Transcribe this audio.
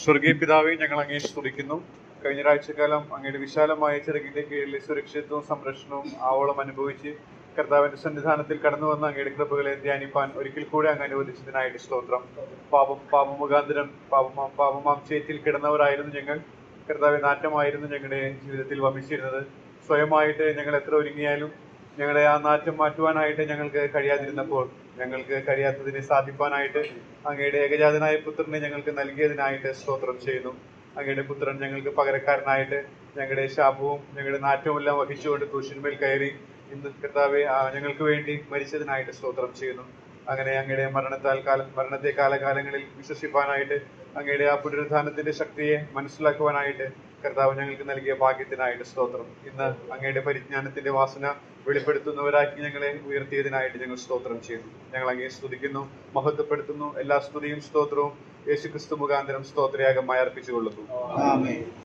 സ്വർഗീയ പിതാവെ, ഞങ്ങൾ അങ്ങേ സ്തുതിക്കുന്നു. കഴിഞ്ഞ ഒരാഴ്ചക്കാലം അങ്ങയുടെ വിശാലമായ ചിറകിന്റെ കീഴിലെ സുരക്ഷിതത്വവും സംരക്ഷണവും ആവോളം അനുഭവിച്ച് കർത്താവിന്റെ സന്നിധാനത്തിൽ കടന്നു വന്ന അങ്ങയുടെ കൃപകളെ ധ്യാനിപ്പാൻ ഒരിക്കൽ കൂടെ അങ്ങ് അനുവദിച്ചതിനായിട്ട് സ്തോത്രം. പാപമുഖാന്തരം പാപമാം ചേറ്റിൽ കിടന്നവരായിരുന്നു ഞങ്ങൾ. കർത്താവെ, നാറ്റമായിരുന്നു ഞങ്ങളുടെ ജീവിതത്തിൽ വമിച്ചിരുന്നത്. സ്വയമായിട്ട് ഞങ്ങൾ എത്ര ഒരുങ്ങിയാലും ഞങ്ങളെ ആ നാറ്റം മാറ്റുവാനായിട്ട് ഞങ്ങൾക്ക് കഴിയാതിരുന്നപ്പോൾ, ഞങ്ങൾക്ക് കഴിയാത്തതിനെ സാധിപ്പാനായിട്ട് അങ്ങയുടെ ഏകജാതനായ പുത്രനെ ഞങ്ങൾക്ക് നൽകിയതിനായിട്ട് സ്തോത്രം ചെയ്യുന്നു. അങ്ങയുടെ പുത്രൻ ഞങ്ങൾക്ക് പകരക്കാരനായിട്ട് ഞങ്ങളുടെ ശാപവും ഞങ്ങളുടെ നാറ്റവും എല്ലാം വഹിച്ചുകൊണ്ട് ക്രൂശിന്മേൽ കയറി ഇന്ന് കർത്താവെ ഞങ്ങൾക്ക് വേണ്ടി മരിച്ചതിനായിട്ട് സ്തോത്രം ചെയ്യുന്നു. അങ്ങനെ അങ്ങയുടെ മരണത്തെ കാലകാലങ്ങളിൽ വിശ്വസിപ്പാനായിട്ട് അങ്ങയുടെ ആ പുനരുത്ഥാനത്തിന്റെ ശക്തിയെ മനസ്സിലാക്കുവാനായിട്ട് കർത്താവ് ഞങ്ങൾക്ക് നൽകിയ ഭാഗ്യത്തിനായിട്ട് സ്തോത്രം. ഇന്ന് അങ്ങയുടെ പരിജ്ഞാനത്തിന്റെ വാസന വെളിപ്പെടുത്തുന്നവരാക്കി ഞങ്ങളെ ഉയർത്തിയതിനായിട്ട് ഞങ്ങൾ സ്തോത്രം ചെയ്യുന്നു. ഞങ്ങൾ അങ്ങയെ സ്തുതിക്കുന്നു, മഹത്വപ്പെടുത്തുന്നു. എല്ലാ സ്തുതിയും സ്തോത്രവും യേശുക്രിസ്തു മുഖാന്തരം സ്തോത്രയാഗമായി അർപ്പിച്ചുകൊള്ളുന്നു.